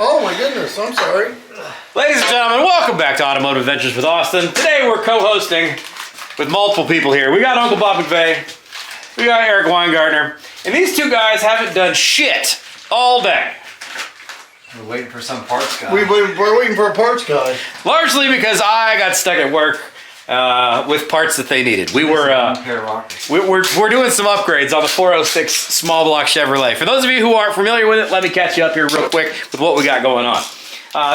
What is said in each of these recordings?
Oh my goodness, I'm sorry. Ladies and gentlemen, welcome back to Automotive Adventures with Austin. Today we're co-hosting with multiple people here. We got Uncle Bob McVeigh, we got Eric Weingartner, and these two guys haven't done shit all day. We're waiting for some parts guy. We're waiting for a parts guy. Largely because I got stuck at work with parts that they needed. We're doing some upgrades on the 406 small block Chevrolet. For those of you who aren't familiar with it, let me catch you up here real quick with what we got going on.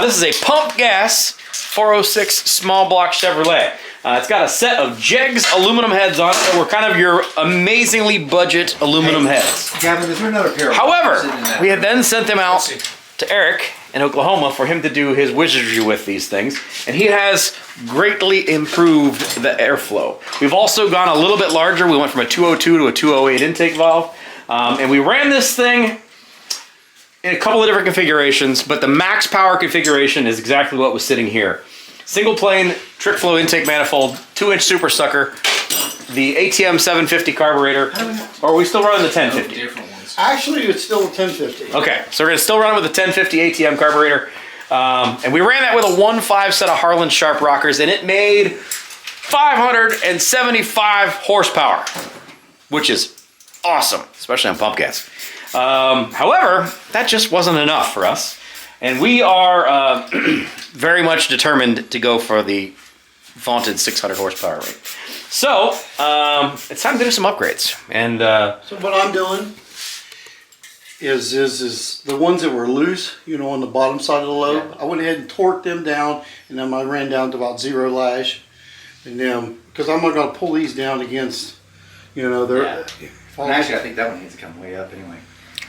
This is a pump gas 406 small block Chevrolet. It's got a set of Jegs Aluminum heads on it that were kind of your amazingly budget aluminum heads. Gavin, is there another pair? However, we had then sent them out to Eric in Oklahoma for him to do his wizardry with these things, and he has greatly improved the airflow. We've also gone a little bit larger. We went from a 202 to a 208 intake valve, and we ran this thing in a couple of different configurations, but the max power configuration is exactly what was sitting here. Single plane, trick flow intake manifold, 2-inch super sucker, the ATM 750 carburetor, or are we still running the 1050? Actually, it's still a 1050. Okay, so we're gonna still run it with a 1050 ATM carburetor. And we ran that with a 1.5 set of Harlan Sharp rockers, and it made 575 horsepower, which is awesome, especially on pump gas. However, that just wasn't enough for us. And we are very much determined to go for the vaunted 600 horsepower rate. So, it's time to do some upgrades. And so what I'm doing is the ones that were loose, you know, on the bottom side of the lobe, I went ahead and torqued them down, and then I ran down to about 0 lash. And then, because I'm not going to pull these down against, you know, their... Yeah. And actually, I think that one needs to come way up anyway.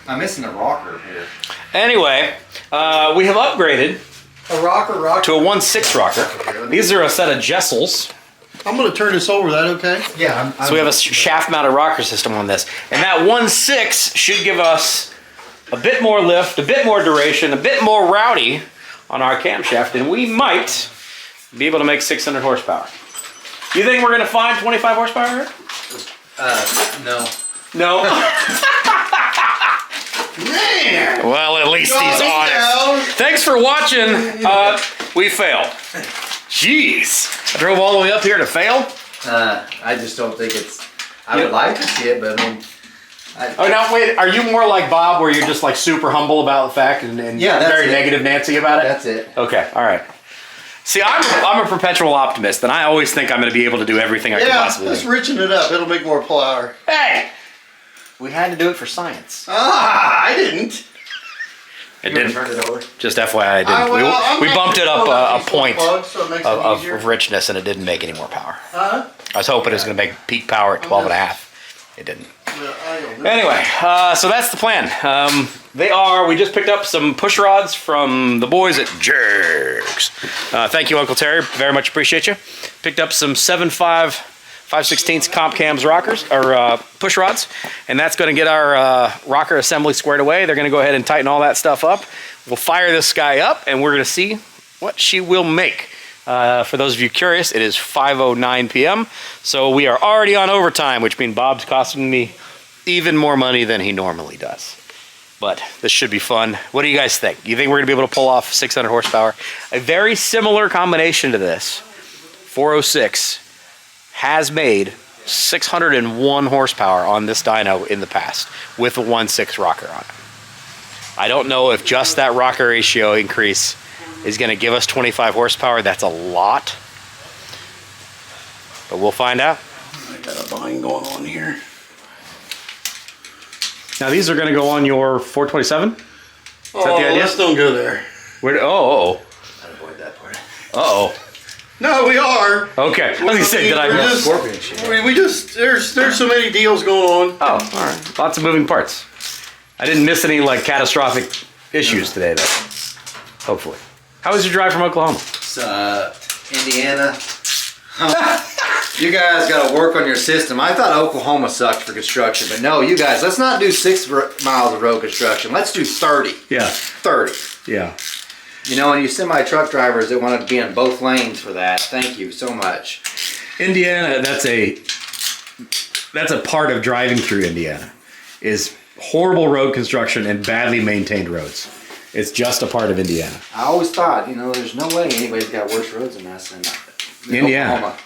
I'm missing a rocker here. anyway, we have upgraded A rocker to a 1.6 rocker. These are a set of Jesels. I'm going to turn this over, is that okay? Yeah. So we have a shaft mounted rocker system on this. And that 1.6 should give us a bit more lift, a bit more duration, a bit more rowdy on our camshaft, and we might be able to make 600 horsepower. You think we're going to find 25 horsepower here? No. No? Man! Well, at least he's honest. Thanks for watching. We failed. Jeez. I drove all the way up here to fail? I just don't think it's... I would like to see it, but I mean... Oh, now wait, are you more like Bob where you're just like super humble about the fact and Yeah, that's very it. negative Nancy about it? That's it. Okay, all right. See, I'm a perpetual optimist, and I always think I'm going to be able to do everything I can possibly let's do. richen it up. It'll make more power. Hey! We had to do it for science. Ah, I didn't. It You wanna didn't. turn it over? Just FYI, I didn't. We bumped it up a point So it makes it easier. of richness, and it didn't make any more power. Huh? I was hoping it was going to make peak power at 12 and a half. It didn't. Yeah, I don't know. Anyway, so that's the plan. We just picked up some push rods from the boys at Jegs. Thank you, Uncle Terry. Very much appreciate you. Picked up some 7.5 5/16 comp cams rockers, or push rods, and that's going to get our rocker assembly squared away. They're going to go ahead and tighten all that stuff up. We'll fire this guy up, and we're going to see what she will make. For those of you curious, it is 5:09 p.m., so we are already on overtime, which means Bob's costing me even more money than he normally does. But this should be fun. What do you guys think? You think we're going to be able to pull off 600 horsepower? A very similar combination to this, 406, has made 601 horsepower on this dyno in the past with a 1.6 rocker on it. I don't know if just that rocker ratio increase is going to give us 25 horsepower. That's a lot, but weuld find out. I got a bind going on here. Now these are going to go on your 427. Is that the idea? Let's don't go there. I'd avoid that part. Uh-oh. No, we are. Okay. I was going to say, did I We're miss? just- Scorpion shit. We just there's so many deals going on. Oh, all right. Lots of moving parts. I didn't miss any like catastrophic issues today, though. Hopefully. How was your drive from Oklahoma? Indiana. You guys got to work on your system. I thought Oklahoma sucked for construction, but no, you guys, let's not do 6 miles of road construction. Let's do 30. Yeah. 30. Yeah. You know, and you semi-truck drivers that want to be in both lanes for that, thank you so much. Indiana, that's a part of driving through Indiana, is horrible road construction and badly maintained roads. It's just a part of Indiana. I always thought, you know, there's no way anybody's got worse roads than us in Indiana. Oklahoma.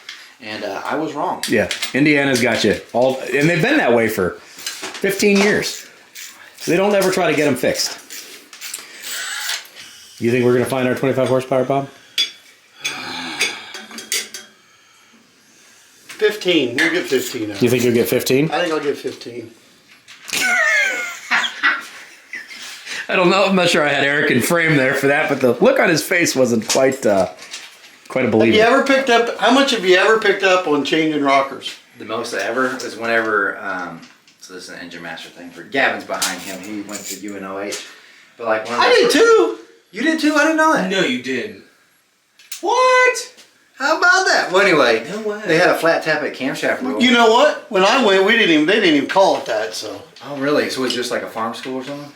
And I was wrong. Yeah, Indiana's got you all, and they've been that way for 15 years. They don't ever try to get them fixed. You think we're gonna find our 25 horsepower, Bob? 15. We'll get 15 now. You think you'll get 15? I think I'll get 15. I don't know. I'm not sure I had Eric in frame there for that, but the look on his face wasn't quite a Have believer. you ever picked up, how much have you ever picked up on changing rockers? The most I ever was whenever, so this is an engine master thing for Gavin's behind him. He went to UNOH. But like one of I did too. You did too? I didn't know that. No, you didn't. What? How about that? Well, anyway, No way. they had a flat tappet camshaft wheel. You know what? When I went, they didn't even call it that. So Oh, really? So it was just like a farm school or something?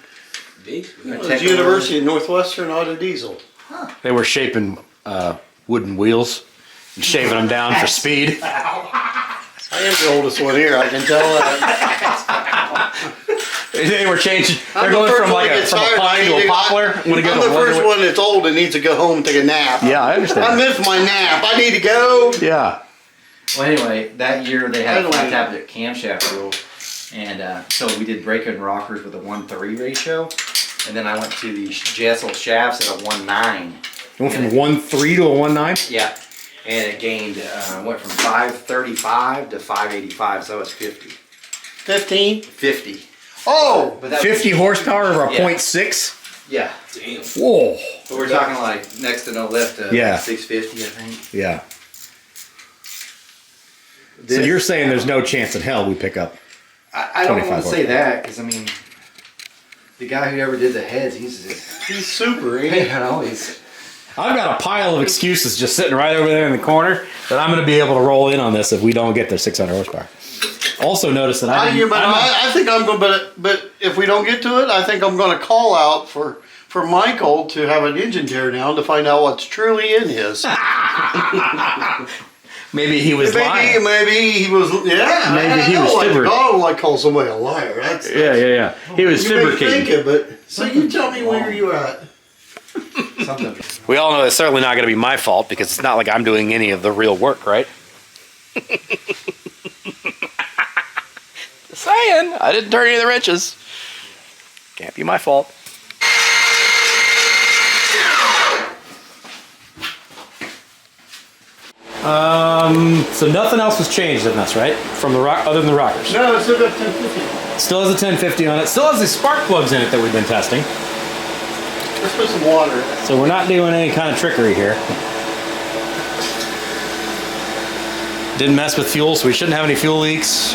Basically. it was University of Northwestern Auto Diesel. They were shaping wooden wheels and shaving them down for speed. I am the oldest one here. I can tell that. They were changing. I'm They're the going first from one like to a get tired. pine to a poplar. I'm the first one that's old and needs to go home and take a nap. Yeah, I understand. I missed my nap. I need to go. Yeah. Well, anyway, that year they I had a don't flat know. tappet camshaft wheel. And so we did break-in rockers with a 1:3 ratio. And then I went to the Jesel shafts at a 1:9. You went from 1.3 to a 1.9? Yeah. And it gained, went from 535 to 585, so it's 50. 15. 50. Oh, But that 50 horsepower over a Yeah. 0.6? Yeah. Damn. Whoa. But we're talking like next to no lift, Yeah. 650, I think. Yeah. So you're saying there's no chance in hell we pick up. I don't 25 want to say horsepower. that, because I mean, the guy who ever did the heads, he's super. Ain't he? you know, he's I've got a pile of excuses just sitting right over there in the corner that I'm going to be able to roll in on this if we don't get their 600 horsepower. Also notice that I think I'm going. But if we don't get to it, I think I'm going to call out for Michael to have an engine tear down to find out what's truly in his. maybe he was lying. Maybe he was. Yeah. Maybe he was I fibbering. don't like call somebody a liar. That's Yeah. He was you may fabricating. think it, but so you tell me where you at. something. We all know it's certainly not going to be my fault because it's not like I'm doing any of the real work, right? Just saying. I didn't turn any of the wrenches. Can't be my fault. So nothing else was changed in this, right? From the rock, other than the rockers. No, it's still got 1050. Still has a 1050 on it. Still has the spark plugs in it that we've been testing. Let's put some water in it. So we're not doing any kind of trickery here. Didn't mess with fuel, so we shouldn't have any fuel leaks.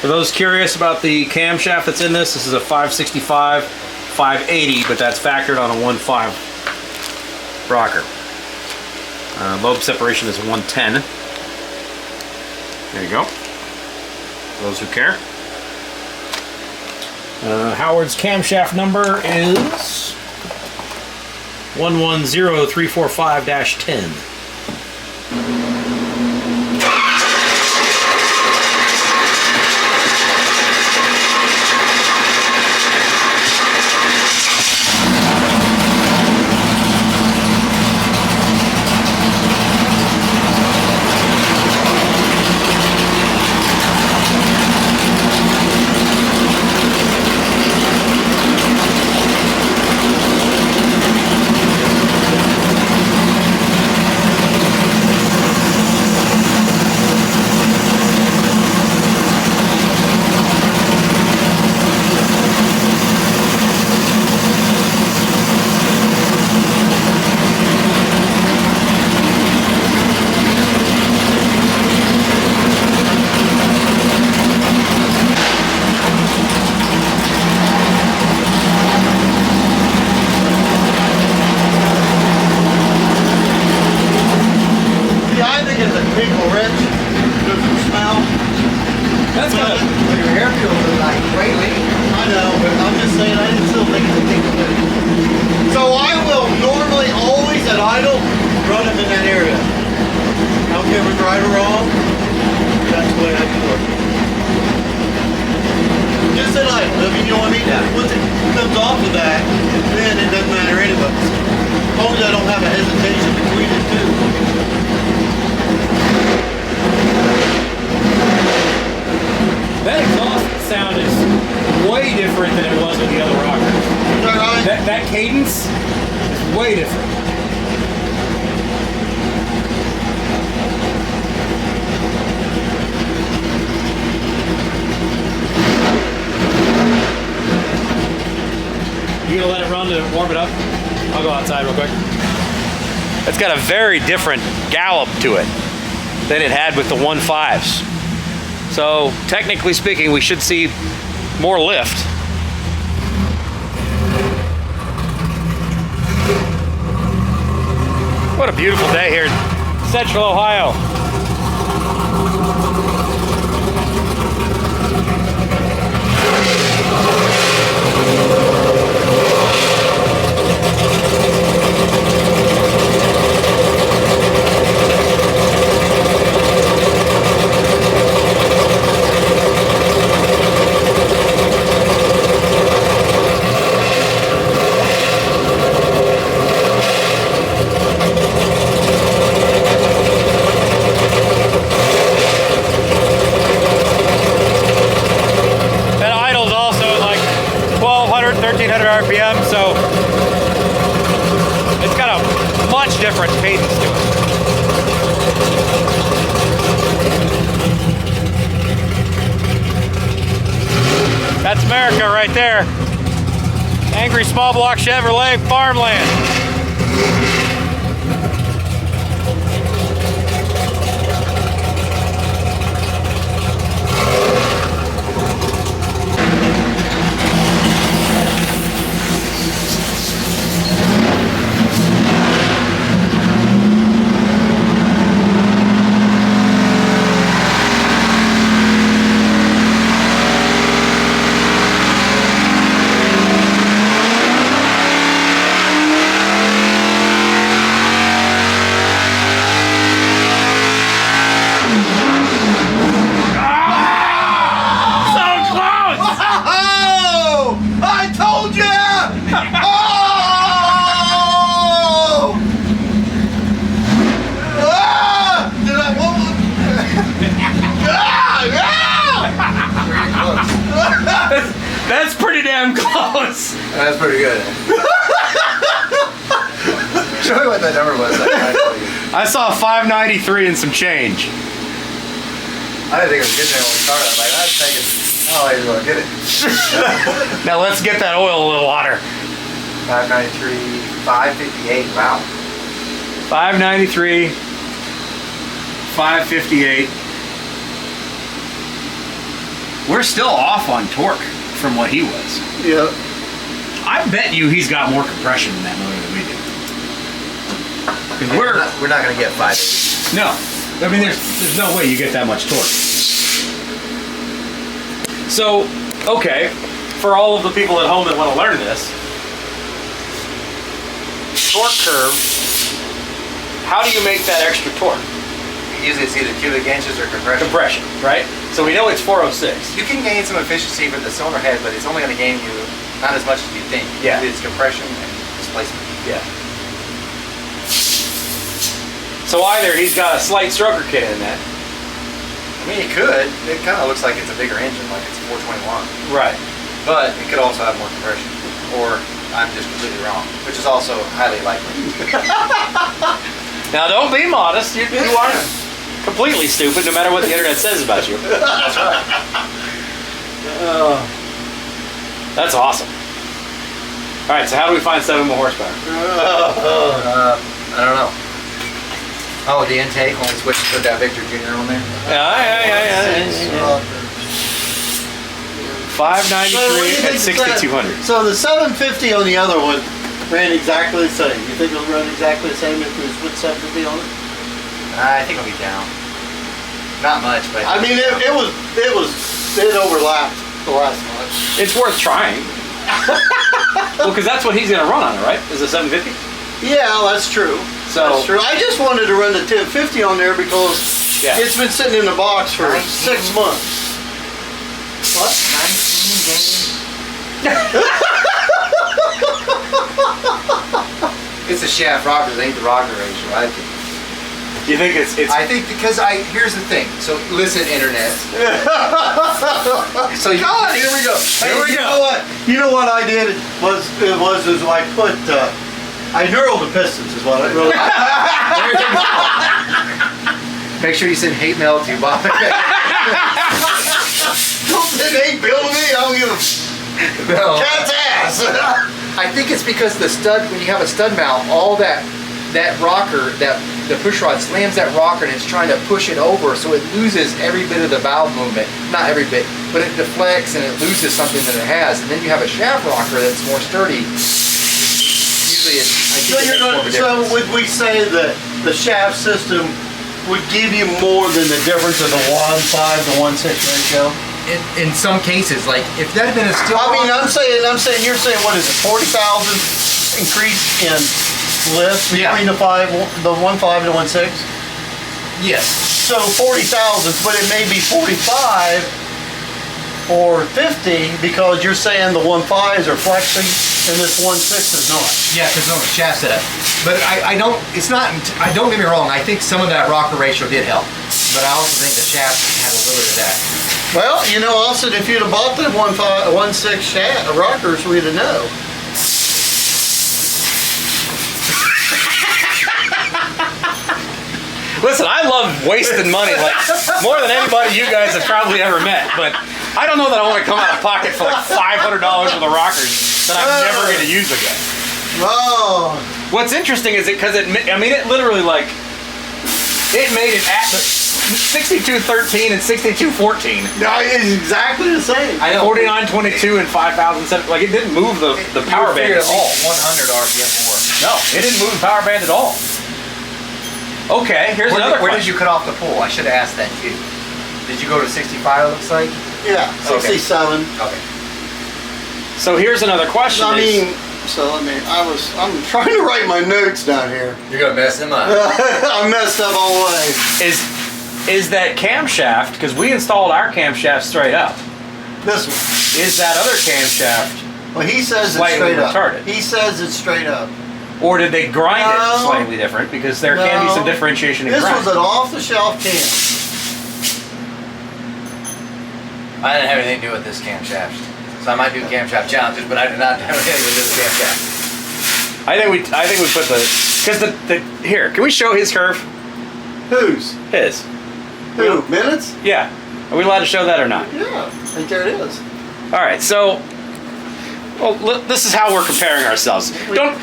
For those curious about the camshaft that's in this, this is a 565, 580, but that's factored on a 1.5 rocker. Lobe separation is 110. There you go. For those who care. Howard's camshaft number is 110345-10. as they like. I mean, you know what I mean? Yeah. Once it comes off of that, then it doesn't matter anyway. As long as I don't have a hesitation between the two. That exhaust sound is way different than it was with the other rockers. Is that right? That cadence is way different. You gonna let it run to warm it up? I'll go outside real quick. It's got a very different gallop to it than it had with the 1.5s. So technically speaking, we should see more lift. What a beautiful day here in Central Ohio. RPM, so it's got a much different cadence to it. That's America right there. Angry small block Chevrolet farmland. That's pretty damn close. That's pretty good. Show me what that number was. I saw 593 and some change. I didn't think it was getting there when we started. I'm like, I was thinking, oh, he's going to get it. Now let's get that oil a little hotter. 593, 558. Wow. 593, 558. We're still off on torque from what he was. Yeah. I bet you he's got more compression in that motor than we do. 'Cause We're not going to get 580. no, I mean there's no way you get that much torque. So, okay, for all of the people at home that want to learn this, torque curve, how do you make that extra torque? Usually it's either cubic inches or compression. Compression, right? So we know it's 406. You can gain some efficiency with the cylinder head, but it's only going to gain you not as much as you think. Yeah. It's compression and displacement. Yeah. So either he's got a slight stroker kit in that. I mean, it could. It kind of looks like it's a bigger engine, like it's 421. Right. But it could also have more compression. Or I'm just completely wrong, which is also highly likely. Now don't be modest. You aren't completely stupid no matter what the internet says about you. That's right. That's awesome. All right, so how do we find 7 more horsepower? I don't know. Oh, the intake, when we switched to put that Victor Jr. on there? Yeah. 593 at 6,200. So the 750 on the other one ran exactly the same. You think it'll run exactly the same if we put 750 on it? I think it'll be down. Not much, but I mean, it overlapped the last one. It's worth trying. Well, because that's what he's going to run on it, right? Is a 750? Yeah, that's true. So, That's true. I just wanted to run the 1050 on there because Yeah. it's been sitting in the box for 6 months. What? 19 games. It's the shaft rockers, ain't the rocker ratio. I think. You think it's? I think because here's the thing. So listen, internet. So God, here we go. Here we you go. Know what? You know what I did was I put I knurled the pistons is what I really. Make sure you send hate mail to Bob. Don't send hate bill to me. I don't give a No. cat's ass. I think it's because the stud, when you have a stud mount, all that rocker, the push rod slams that rocker and it's trying to push it over, so it loses every bit of the valve movement. Not every bit, but it deflects and it loses something that it has. And then you have a shaft rocker that's more sturdy. Usually it's, I think it makes more of a So difference. would we say that the shaft system would give you more than the difference of the 1.5 to 1.6 ratio? In some cases, like if that had been a steel I mean, rocker- I'm saying, you're saying, what is it, 40,000 increase in lift Yeah. between the 1.5 and the 1.6? yes. So 40,000, but it may be 45 or 50 because you're saying the 1.5s are flexing and this 1.6 is not. Yeah, because on the shaft setup. But I don't, it's not, I don't get me wrong, I think some of that rocker ratio did help. But I also think the shaft had a little bit of that. Well, you know, Austin, if you'd have bought the 1.6 shaft rockers, we'd have known. Listen, I love wasting money like more than anybody you guys have probably ever met. But I don't know that I want to come out of pocket for like $500 for the rockers that I'm never going to use again. Oh. What's interesting is because it literally like it made it at the 6213 and 6214. No, it's exactly the same. I know. 4922 and 5007. Like it didn't move the power band at all. 100 RPM more. No, it didn't move the power band at all. Okay, here's another Where did question. you cut off the pull? I should have asked that too. Did you go to 65 it looks like? Yeah, 67. Okay. So here's another question. I is- mean, I'm trying to write my notes down here. You're going to mess him up. I messed up all the way. is that camshaft, because we installed our camshaft straight up, This one. is that other camshaft, Well, he says it's Slightly straight retarded. up. He says it's straight up. or did they grind it No. slightly different? Because there can be some No. differentiation in This grind. was an off-the-shelf cam. I didn't have anything to do with this camshaft. So I might do camshaft challenges, but I did not have anything with this camshaft. I think we put because the here, can we show his curve? Whose? His. Who? Minutes? Yeah. Are we allowed to show that or not? Yeah. Right there it is. All right, so this is how we're comparing ourselves. Don't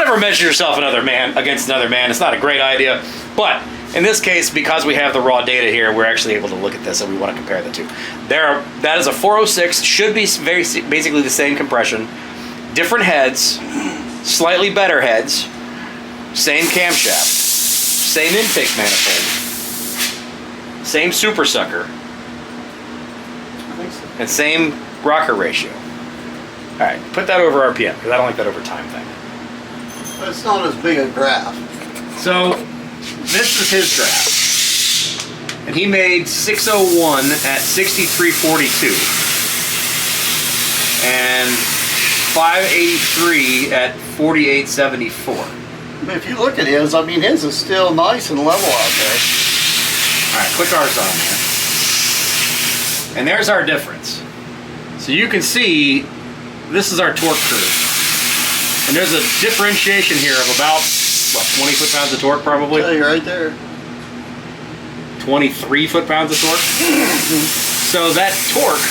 ever measure yourself against another man. It's not a great idea. But in this case, because we have the raw data here, we're actually able to look at this and we want to compare the two. That is a 406, should be basically the same compression, different heads, slightly better heads, same camshaft, same intake manifold, same super sucker, I think so. and same rocker ratio. All right, put that over RPM, because I don't like that over time thing. But it's not as big a graph. So, this is his graph. And he made 601 at 6342. And 583 at 4874. I mean, if you look at his, I mean, his is still nice and level out there. All right, click ours on there. And there's our difference. So you can see, this is our torque curve. And there's a differentiation here of about, what, 20 foot-pounds of torque probably? Tell you right there. 23 foot-pounds of torque. So that torque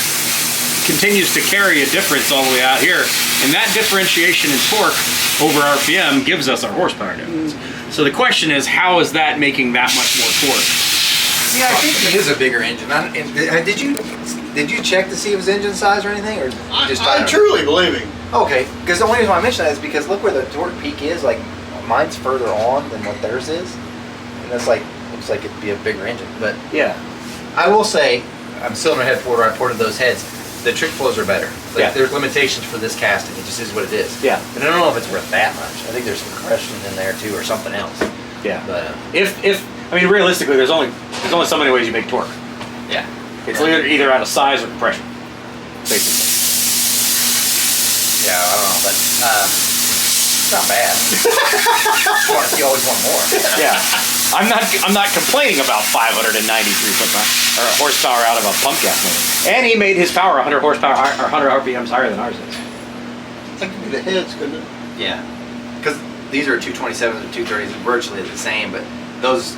continues to carry a difference all the way out here. And that differentiation in torque over RPM gives us our horsepower difference. So the question is, how is that making that much more torque? Yeah, I think it is a bigger engine. Did you check to see if it was engine size or anything, or you just I truly believe him. Okay, because the only reason why I mention that is because look where the torque peak is. Like mine's further on than what theirs is, and that's like looks like it'd be a bigger engine. But Yeah. I will say, I'm cylinder head porter. I ported those heads. The trick flows are better. Like Yeah. there's limitations for this casting. It just is what it is. Yeah. And I don't know if it's worth that much. I think there's some compression in there too, or something else. Yeah. But I mean, realistically, there's only so many ways you make torque. yeah, It's either out of size or compression. basically. Yeah, I don't know, but it's not bad. You always want more. Yeah, I'm not complaining about 593 foot-pound or horsepower out of a pump gas motor. And he made his power 100 horsepower or 100 RPMs higher than ours is. That could be the heads, couldn't it? Yeah, because these are 227s and 230s, virtually the same, but those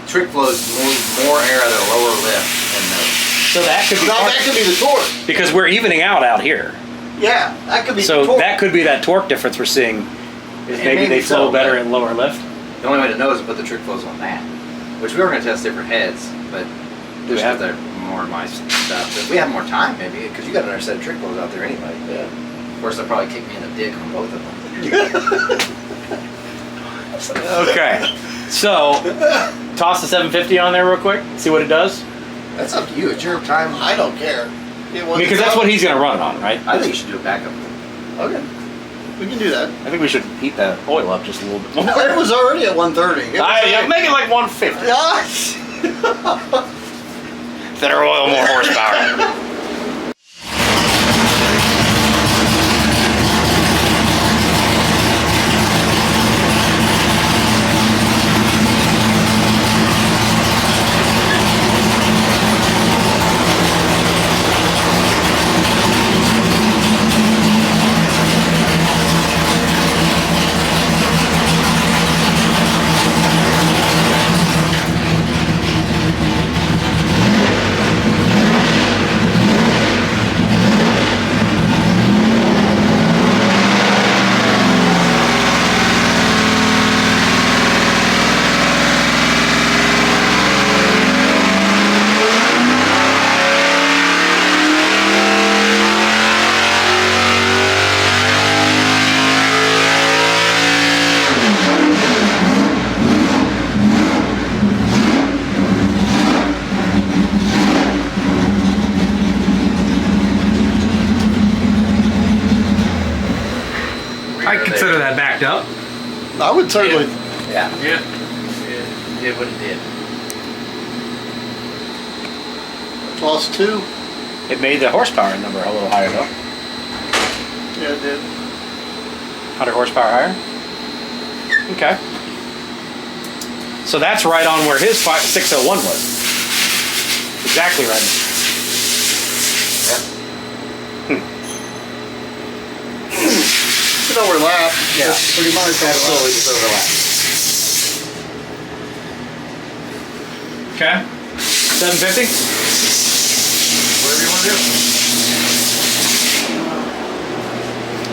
trick flows move more air at a lower lift than those. So that could be No, that could be the torque. because we're evening out here. Yeah, that could be the So torque. that could be that torque difference we're seeing. Is maybe maybe they flow so, better but- in lower lift. The only way to know is to put the trick flows on that, which we were going to test different heads, but we have- they're more of my stuff. If we have more time, maybe, because you got another set of trick flows out there anyway. Yeah. Of course, they'll probably kick me in the dick on both of them. Okay, so toss the 750 on there real quick. See what it does. That's up to you. It's your time. I don't care. Because that's what he's gonna run it on, right? I think you should do a backup. Okay. We can do that. I think we should heat that oil up just a little bit more. No, it was already at 130. Make it like 150. Gosh. Thinner oil, more horsepower. I consider that backed up. I would certainly. Yeah. Yeah. It did what it did. Lost 2. It made the horsepower number a little higher though. Yeah, it did. 100 horsepower higher. Okay. So that's right on where his 601 was. Exactly right. It overlap. Yeah. Just pretty much. Absolutely, just overlap. Okay. 750. Whatever you want to do.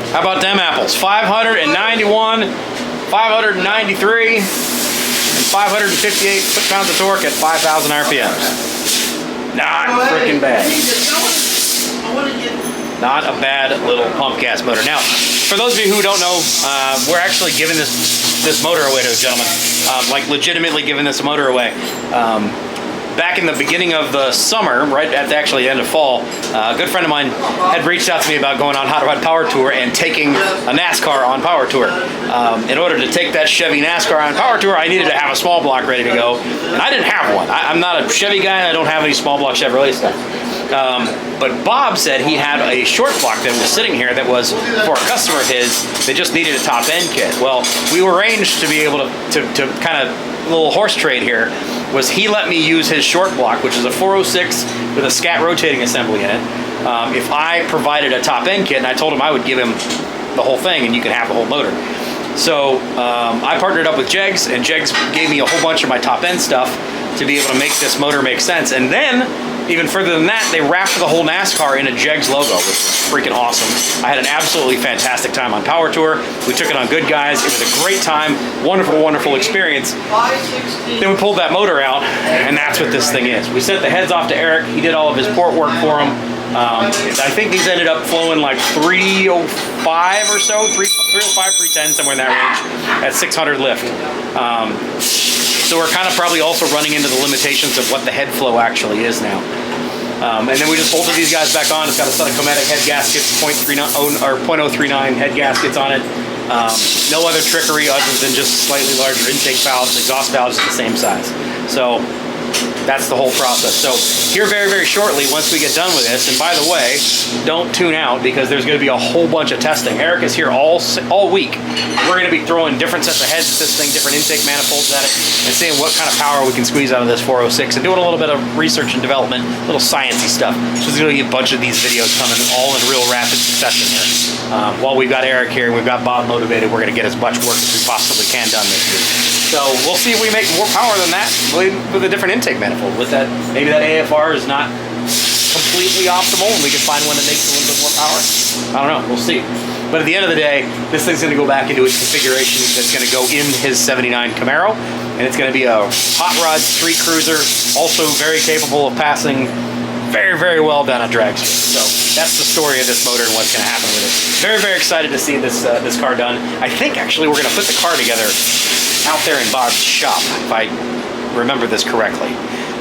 How about them apples? 591, 593, and 558 foot-pounds of torque at 5,000 RPMs. Not freaking bad. Not a bad little pump gas motor. Now, for those of you who don't know, we're actually giving this motor away to a gentleman. Like legitimately giving this motor away. Back in the beginning of the summer, right at the end of fall, a good friend of mine had reached out to me about going on How to Ride Power Tour and taking a NASCAR on Power Tour. In order to take that Chevy NASCAR on Power Tour, I needed to have a small block ready to go, and I didn't have one. I'm not a Chevy guy, and I don't have any small block Chevrolet stuff. But Bob said he had a short block that was sitting here that was for a customer of his that just needed a top end kit. Well, we arranged to be able to kind of little horse trade here. Was he let me use his short block, which is a 406 with a scat rotating assembly in it, if I provided a top end kit, and I told him I would give him the whole thing and you could have the whole motor. So I partnered up with Jegs, and Jegs gave me a whole bunch of my top end stuff to be able to make this motor make sense. And then, even further than that, they wrapped the whole NASCAR in a Jegs logo, which was freaking awesome. I had an absolutely fantastic time on Power Tour. We took it on Good Guys. It was a great time, wonderful, wonderful experience. Then we pulled that motor out, and that's what this thing is. We sent the heads off to Eric. He did all of his port work for them. I think these ended up flowing like 305 or so, 305, 310, somewhere in that range, at 600 lift. So we're kind of probably also running into the limitations of what the head flow actually is now. And then we just bolted these guys back on. It's got a set of Cometic head gaskets, 0.39 or 0.039 head gaskets on it. No other trickery other than just slightly larger intake valves, exhaust valves at the same size. So That's the whole process. So here very, very shortly, once we get done with this, and by the way, don't tune out because there's going to be a whole bunch of testing. Eric is here all week. We're going to be throwing different sets of heads at this thing, different intake manifolds at it, and seeing what kind of power we can squeeze out of this 406 and doing a little bit of research and development, little sciencey stuff. So there's going to be a bunch of these videos coming all in real rapid succession here. While we've got Eric here and we've got Bob motivated, we're going to get as much work as we possibly can done this year. So we'll see if we make more power than that with a different intake manifold. With that, maybe that AFR is not completely optimal and we can find one that makes a little bit more power. I don't know, we'll see. But at the end of the day, this thing's gonna go back into its configuration that's gonna go in his 79 Camaro, and it's gonna be a hot rod street cruiser, also very capable of passing very, very well down a drag strip. So that's the story of this motor and what's gonna happen with it. Very, very excited to see this car done. I think actually we're gonna put the car together out there in Bob's shop, if I remember this correctly.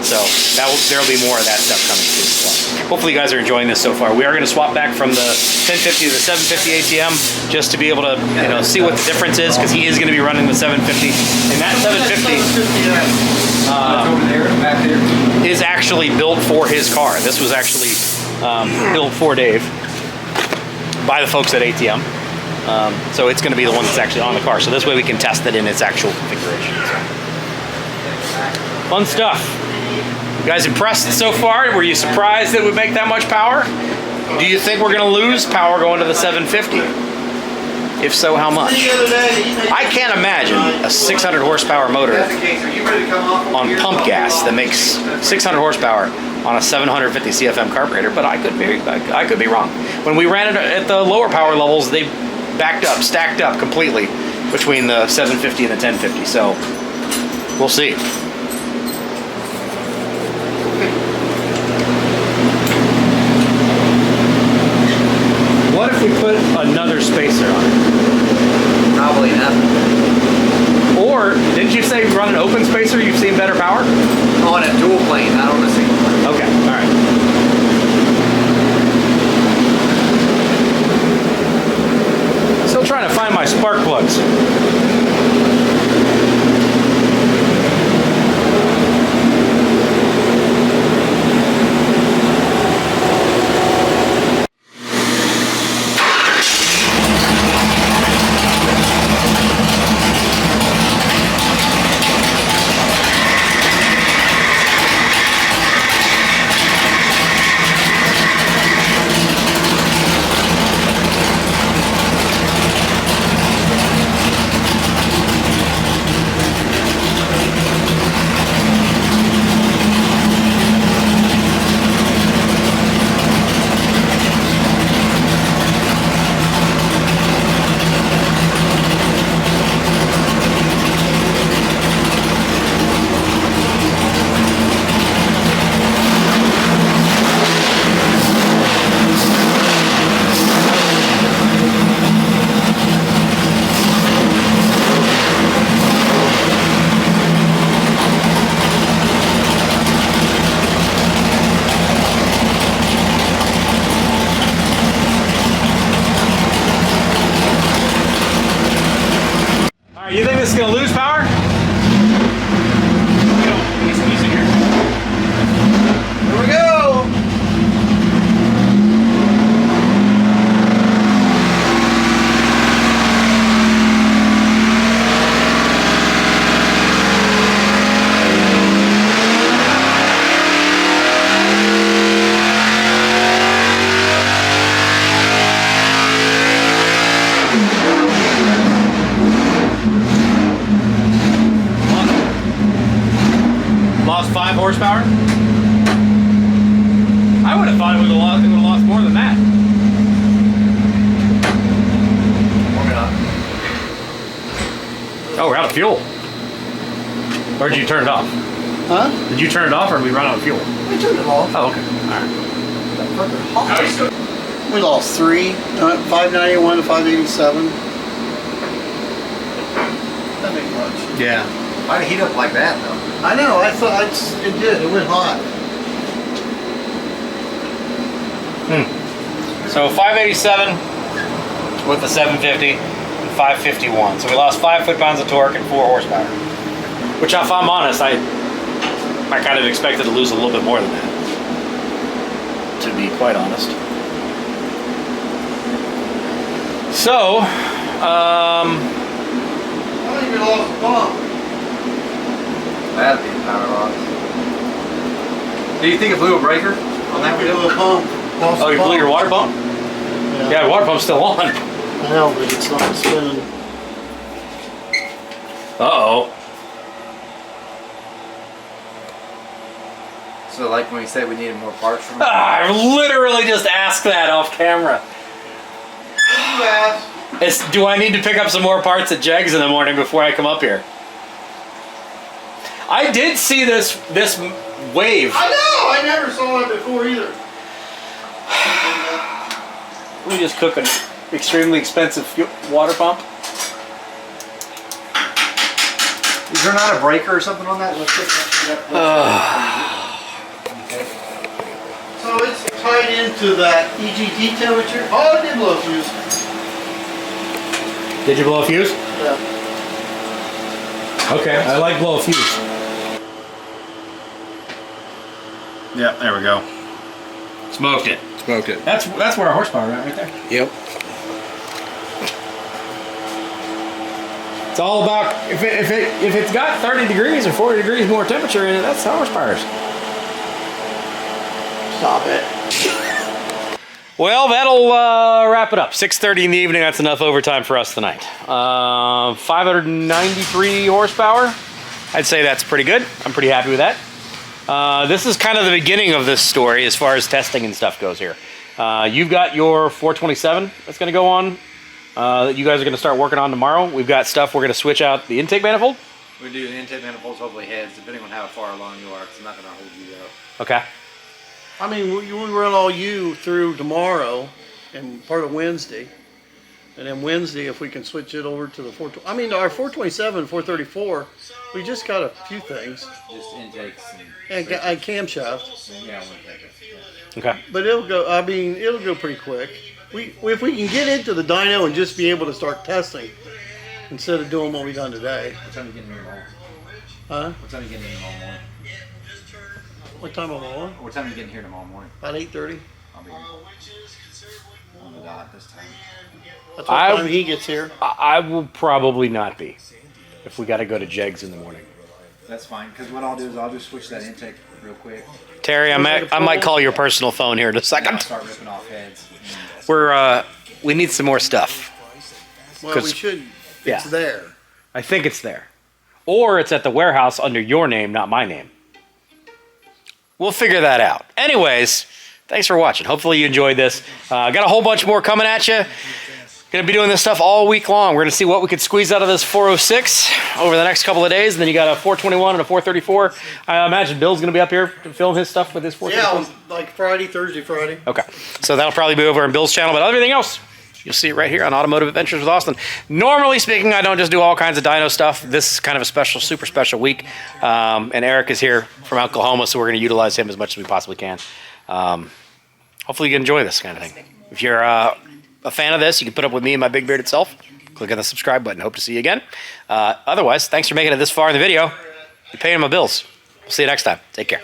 So there'll be more of that stuff coming soon. So hopefully you guys are enjoying this so far. We are going to swap back from the 1050 to the 750 ATM just to be able to see what the difference is, because he is going to be running the 750. And that 750 is actually built for his car. This was actually built for Dave by the folks at ATM. So it's going to be the one that's actually on the car. So this way we can test it in its actual configuration. So. Fun stuff. You guys impressed so far? Were you surprised that it would make that much power? Do you think we're going to lose power going to the 750? If so, how much? I can't imagine a 600 horsepower motor on pump gas that makes 600 horsepower on a 750 CFM carburetor, but I could be wrong. When we ran it at the lower power levels, they stacked up completely between the 750 and the 1050. So we'll see. What if we put another spacer on it? Probably not. Or, didn't you say run an open spacer, you've seen better power? On a dual plane, not on a single plane. Okay, alright. Still trying to find my spark plugs. You think this is going to lose power? Here we go! Lost 5 horsepower? I would have thought it would have lost more than that. Oh, we're out of fuel. Or did you turn it off? Huh? Did you turn it off or did we run out of fuel? We turned it off. Oh, okay. Alright. We lost 3, 591 to 587. That ain't much. Yeah. Why'd it heat up like that, though? I know, I thought it did. It went hot. So 587 with the 750 and 551. So we lost 5 foot-pounds of torque and 4 horsepower. Which, if I'm honest, I kind of expected to lose a little bit more than that, to be quite honest. So, I think we lost the pump. That'd be a power loss. Do you think it blew a breaker on that? We blew a pump. Lost oh, the you blew pump. your water pump? Yeah, the water pump's still on. I know, but it's not spinning. Uh-oh. So like when we said we needed more parts from it? I literally just asked that off camera. Do I need to pick up some more parts at Jegs in the morning before I come up here? I did see this wave. I know! I never saw it before either. We just cook an extremely expensive water pump. Is there not a breaker or something on that? Let's check that. So it's tied into that EGT temperature. Oh, it did blow a fuse. Did you blow a fuse? Yeah. Okay, I like blow a fuse. Yeah, there we go. Smoked it. Smoked it. That's where our horsepower at right there. Yep. It's all about if it's got 30 degrees or 40 degrees more temperature in it, that's how horsepower is. Stop it. Well, that'll wrap it up. 6:30 in the evening. That's enough overtime for us tonight. 593 horsepower. I'd say that's pretty good. I'm pretty happy with that. This is kind of the beginning of this story as far as testing and stuff goes here. You've got your 427 that's going to go on. That you guys are going to start working on tomorrow. We've got stuff we're going to switch out the intake manifold. We do the intake manifolds, hopefully heads, depending on how far along you are, because I'm not going to hold you up. Okay. I mean, we run all you through tomorrow and part of Wednesday. And then Wednesday, if we can switch it over to the 420. I mean, our 427, 434, we just got a few things. Just intakes And camshaft. yeah, we'll take it. Yeah. Okay. But it'll go, I mean, it'll go pretty quick. If we can get into the dyno and just be able to start testing instead of doing what we done today. What time are you getting here tomorrow? Huh? What time are you getting here tomorrow morning? What time am I on? What time are you getting here tomorrow morning? About 8:30. I'll be here on the dot this time. That's what time he gets here. I will probably not be if we got to go to Jegs in the morning. That's fine, because what I'll do is I'll just switch that intake real quick. Terry, I might call your personal phone here in a I'll second. start ripping off heads. We need some more stuff. Well, we should. Yeah. It's there. I think it's there. Or it's at the warehouse under your name, not my name. We'll figure that out. Anyways, thanks for watching. Hopefully you enjoyed this. Got a whole bunch more coming at you. Going to be doing this stuff all week long. We're going to see what we could squeeze out of this 406 over the next couple of days. And then you got a 421 and a 434. I imagine Bill's going to be up here to film his stuff with his 434. Yeah, like Thursday, Friday. Okay. So that'll probably be over on Bill's channel. But everything else, you'll see it right here on Automotive Adventures with Austin. Normally speaking, I don't just do all kinds of dyno stuff. This is kind of a special, super special week. And Eric is here from Oklahoma, so we're going to utilize him as much as we possibly can. Hopefully you can enjoy this kind of thing. If you're a fan of this, you can put up with me and my big bearded self. Click on the subscribe button. Hope to see you again. Otherwise, thanks for making it this far in the video. You're paying my bills. We'll see you next time. Take care.